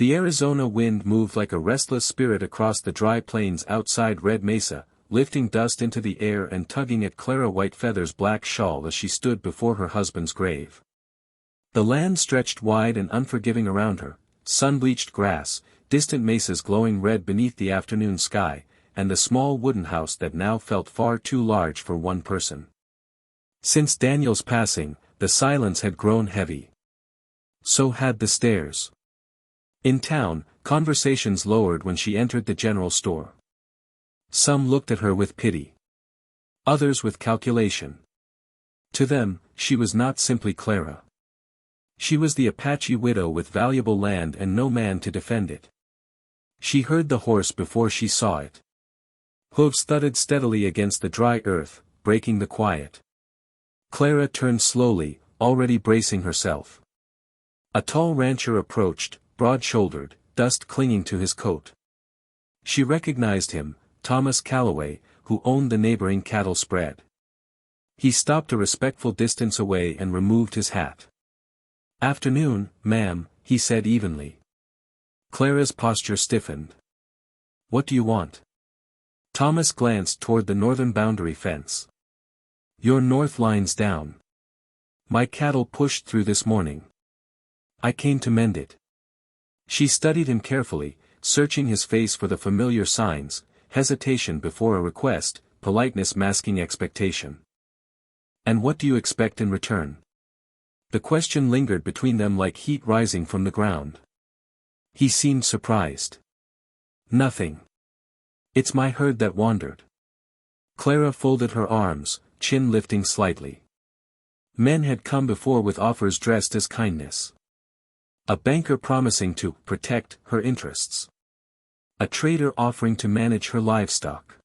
The Arizona wind moved like a restless spirit across the dry plains outside Red Mesa, lifting dust into the air and tugging at Clara Whitefeather's black shawl as she stood before her husband's grave. The land stretched wide and unforgiving around her, sun-bleached grass, distant mesas glowing red beneath the afternoon sky, and the small wooden house that now felt far too large for one person. Since Daniel's passing, the silence had grown heavy. So had the stairs. In town, conversations lowered when she entered the general store. Some looked at her with pity. Others with calculation. To them, she was not simply Clara. She was the Apache widow with valuable land and no man to defend it. She heard the horse before she saw it. Hooves thudded steadily against the dry earth, breaking the quiet. Clara turned slowly, already bracing herself. A tall rancher approached, broad-shouldered, dust clinging to his coat. She recognized him, Thomas Calloway, who owned the neighboring cattle spread. He stopped a respectful distance away and removed his hat. "Afternoon, ma'am," he said evenly. Clara's posture stiffened. "What do you want?" Thomas glanced toward the northern boundary fence. "Your north line's down. My cattle pushed through this morning. I came to mend it." She studied him carefully, searching his face for the familiar signs, hesitation before a request, politeness masking expectation. "And what do you expect in return?" The question lingered between them like heat rising from the ground. He seemed surprised. "Nothing. It's my herd that wandered." Clara folded her arms, chin lifting slightly. Men had come before with offers dressed as kindness. A banker promising to protect her interests. A trader offering to manage her livestock.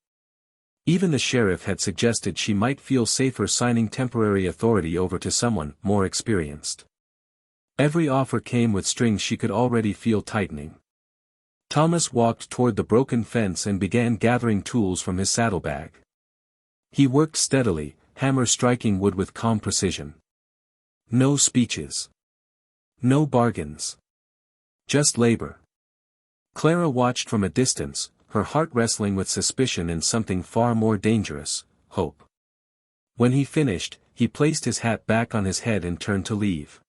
Even the sheriff had suggested she might feel safer signing temporary authority over to someone more experienced. Every offer came with strings she could already feel tightening. Thomas walked toward the broken fence and began gathering tools from his saddlebag. He worked steadily, hammer striking wood with calm precision. No speeches. No bargains. Just labor. Clara watched from a distance, her heart wrestling with suspicion and something far more dangerous, hope. When he finished, he placed his hat back on his head and turned to leave.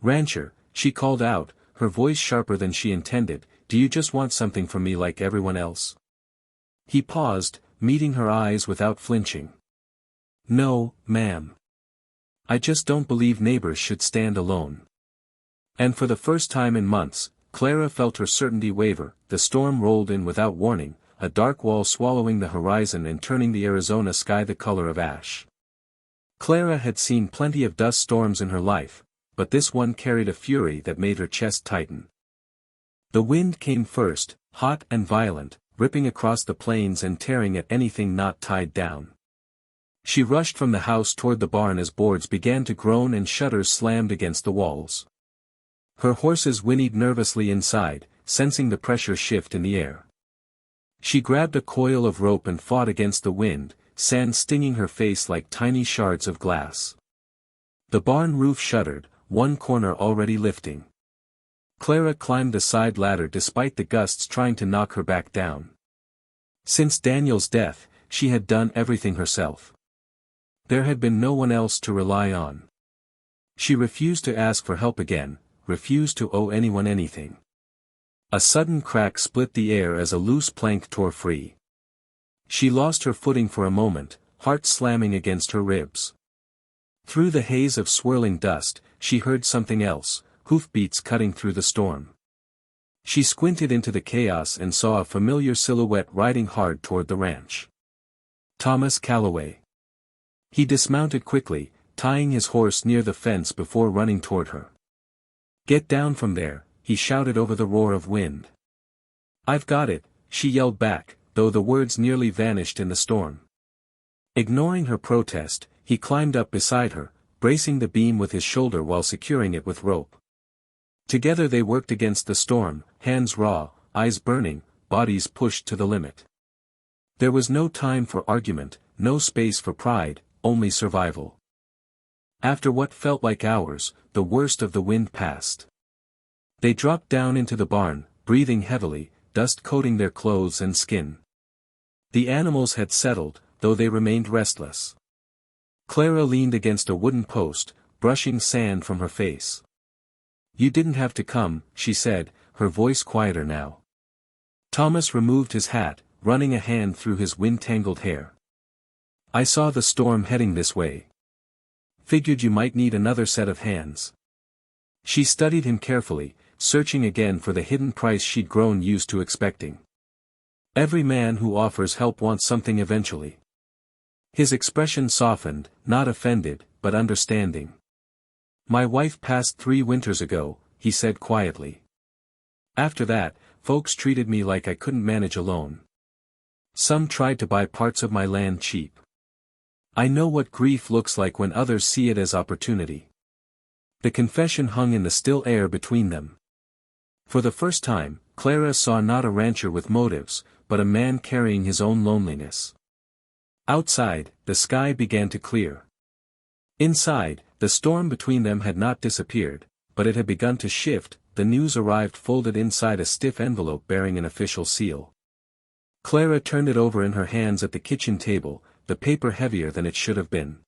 "Rancher," she called out, her voice sharper than she intended, "do you just want something from me like everyone else?" He paused, meeting her eyes without flinching. "No, ma'am. I just don't believe neighbors should stand alone." And for the first time in months, Clara felt her certainty waver. The storm rolled in without warning, a dark wall swallowing the horizon and turning the Arizona sky the color of ash. Clara had seen plenty of dust storms in her life, but this one carried a fury that made her chest tighten. The wind came first, hot and violent, ripping across the plains and tearing at anything not tied down. She rushed from the house toward the barn as boards began to groan and shutters slammed against the walls. Her horses whinnied nervously inside, sensing the pressure shift in the air. She grabbed a coil of rope and fought against the wind, sand stinging her face like tiny shards of glass. The barn roof shuddered, one corner already lifting. Clara climbed the side ladder despite the gusts trying to knock her back down. Since Daniel's death, she had done everything herself. There had been no one else to rely on. She refused to ask for help again, refused to owe anyone anything. A sudden crack split the air as a loose plank tore free. She lost her footing for a moment, heart slamming against her ribs. Through the haze of swirling dust, she heard something else, hoofbeats cutting through the storm. She squinted into the chaos and saw a familiar silhouette riding hard toward the ranch. Thomas Calloway. He dismounted quickly, tying his horse near the fence before running toward her. "Get down from there," he shouted over the roar of wind. "I've got it," she yelled back, though the words nearly vanished in the storm. Ignoring her protest, he climbed up beside her, bracing the beam with his shoulder while securing it with rope. Together they worked against the storm, hands raw, eyes burning, bodies pushed to the limit. There was no time for argument, no space for pride, only survival. After what felt like hours, the worst of the wind passed. They dropped down into the barn, breathing heavily, dust coating their clothes and skin. The animals had settled, though they remained restless. Clara leaned against a wooden post, brushing sand from her face. "You didn't have to come," she said, her voice quieter now. Thomas removed his hat, running a hand through his wind-tangled hair. "I saw the storm heading this way. Figured you might need another set of hands." She studied him carefully, searching again for the hidden price she'd grown used to expecting. Every man who offers help wants something eventually. His expression softened, not offended, but understanding. "My wife passed 3 winters ago," he said quietly. "After that, folks treated me like I couldn't manage alone. Some tried to buy parts of my land cheap. I know what grief looks like when others see it as opportunity." The confession hung in the still air between them. For the first time, Clara saw not a rancher with motives, but a man carrying his own loneliness. Outside, the sky began to clear. Inside, the storm between them had not disappeared, but it had begun to shift. The news arrived folded inside a stiff envelope bearing an official seal. Clara turned it over in her hands at the kitchen table, the paper heavier than it should have been.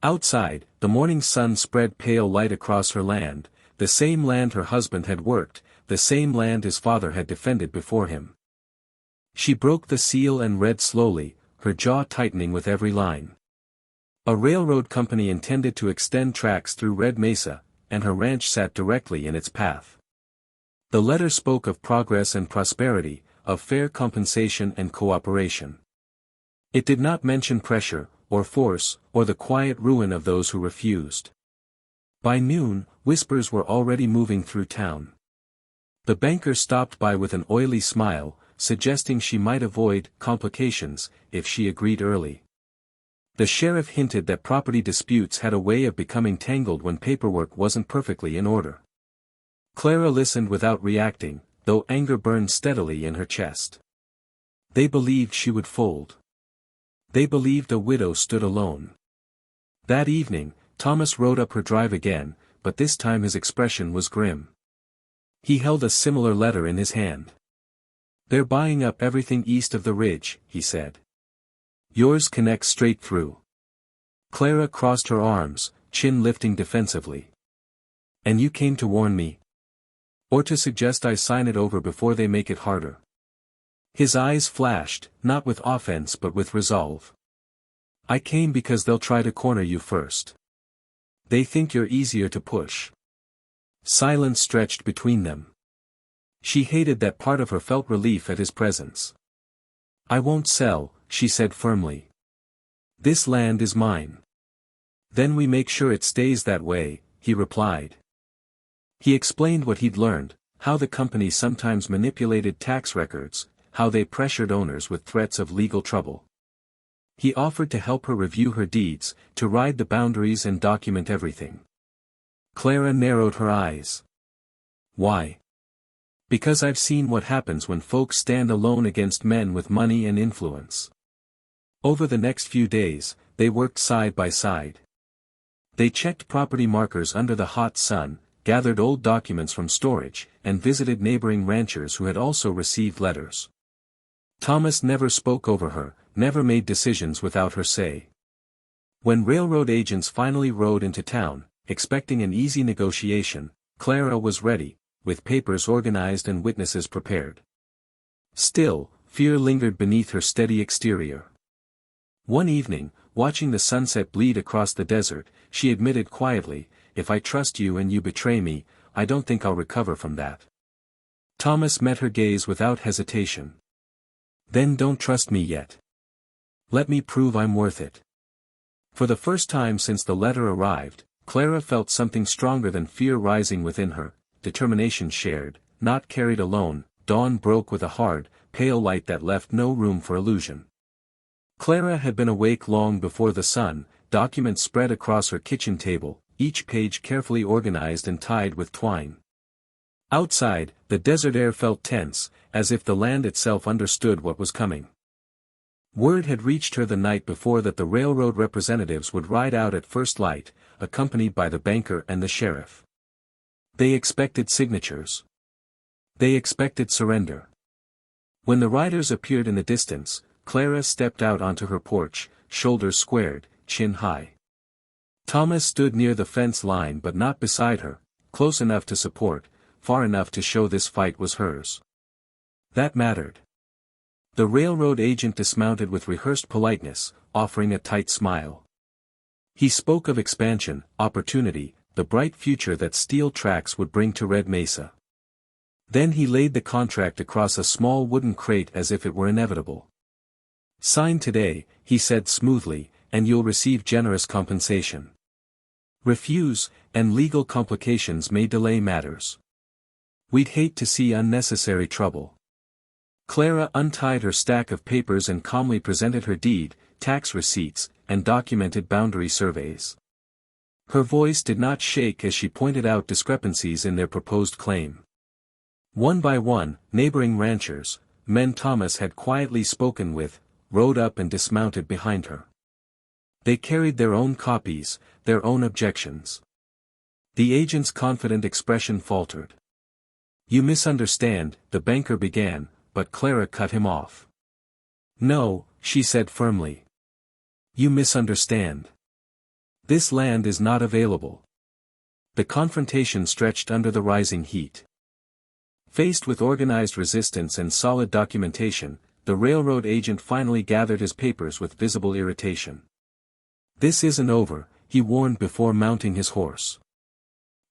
Outside, the morning sun spread pale light across her land, the same land her husband had worked, the same land his father had defended before him. She broke the seal and read slowly, her jaw tightening with every line. A railroad company intended to extend tracks through Red Mesa, and her ranch sat directly in its path. The letter spoke of progress and prosperity, of fair compensation and cooperation. It did not mention pressure, or force, or the quiet ruin of those who refused. By noon, whispers were already moving through town. The banker stopped by with an oily smile, suggesting she might avoid complications if she agreed early. The sheriff hinted that property disputes had a way of becoming tangled when paperwork wasn't perfectly in order. Clara listened without reacting, though anger burned steadily in her chest. They believed she would fold. They believed a widow stood alone. That evening, Thomas rode up her drive again, but this time his expression was grim. He held a similar letter in his hand. "They're buying up everything east of the ridge," he said. "Yours connects straight through." Clara crossed her arms, chin lifting defensively. "And you came to warn me? Or to suggest I sign it over before they make it harder?" His eyes flashed, not with offense but with resolve. "I came because they'll try to corner you first. They think you're easier to push." Silence stretched between them. She hated that part of her felt relief at his presence. "I won't sell," she said firmly. "This land is mine." "Then we make sure it stays that way," he replied. He explained what he'd learned, how the company sometimes manipulated tax records, how they pressured owners with threats of legal trouble. He offered to help her review her deeds, to ride the boundaries and document everything. Clara narrowed her eyes. "Why?" "Because I've seen what happens when folks stand alone against men with money and influence." Over the next few days, they worked side by side. They checked property markers under the hot sun, gathered old documents from storage, and visited neighboring ranchers who had also received letters. Thomas never spoke over her, never made decisions without her say. When railroad agents finally rode into town, expecting an easy negotiation, Clara was ready, with papers organized and witnesses prepared. Still, fear lingered beneath her steady exterior. One evening, watching the sunset bleed across the desert, she admitted quietly, "If I trust you and you betray me, I don't think I'll recover from that." Thomas met her gaze without hesitation. "Then don't trust me yet. Let me prove I'm worth it." For the first time since the letter arrived, Clara felt something stronger than fear rising within her, determination shared, not carried alone. Dawn broke with a hard, pale light that left no room for illusion. Clara had been awake long before the sun, documents spread across her kitchen table, each page carefully organized and tied with twine. Outside, the desert air felt tense, as if the land itself understood what was coming. Word had reached her the night before that the railroad representatives would ride out at first light, accompanied by the banker and the sheriff. They expected signatures. They expected surrender. When the riders appeared in the distance, Clara stepped out onto her porch, shoulders squared, chin high. Thomas stood near the fence line but not beside her, close enough to support, far enough to show this fight was hers. That mattered. The railroad agent dismounted with rehearsed politeness, offering a tight smile. He spoke of expansion, opportunity, the bright future that steel tracks would bring to Red Mesa. Then he laid the contract across a small wooden crate as if it were inevitable. "Sign today," he said smoothly, "and you'll receive generous compensation. Refuse, and legal complications may delay matters. We'd hate to see unnecessary trouble." Clara untied her stack of papers and calmly presented her deed, tax receipts, and documented boundary surveys. Her voice did not shake as she pointed out discrepancies in their proposed claim. One by one, neighboring ranchers, men Thomas had quietly spoken with, rode up and dismounted behind her. They carried their own copies, their own objections. The agent's confident expression faltered. "You misunderstand," the banker began, but Clara cut him off. "No," she said firmly. "You misunderstand. This land is not available." The confrontation stretched under the rising heat. Faced with organized resistance and solid documentation, the railroad agent finally gathered his papers with visible irritation. "This isn't over," he warned before mounting his horse.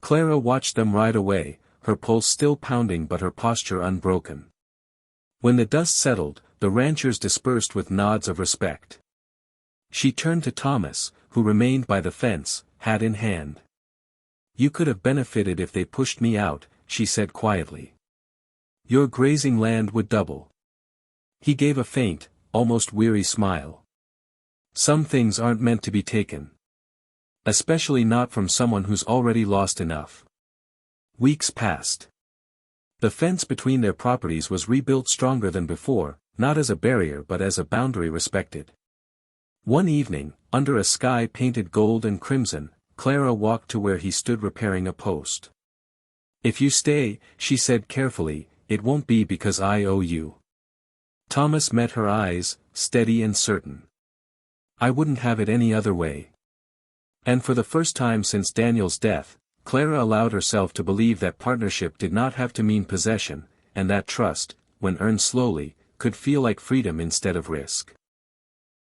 Clara watched them ride away, her pulse still pounding but her posture unbroken. When the dust settled, the ranchers dispersed with nods of respect. She turned to Thomas, who remained by the fence, hat in hand. "You could have benefited if they pushed me out," she said quietly. "Your grazing land would double." He gave a faint, almost weary smile. "Some things aren't meant to be taken. Especially not from someone who's already lost enough." Weeks passed. The fence between their properties was rebuilt stronger than before, not as a barrier but as a boundary respected. One evening, under a sky painted gold and crimson, Clara walked to where he stood repairing a post. "If you stay," she said carefully, "it won't be because I owe you." Thomas met her eyes, steady and certain. "I wouldn't have it any other way." And for the first time since Daniel's death, Clara allowed herself to believe that partnership did not have to mean possession, and that trust, when earned slowly, could feel like freedom instead of risk.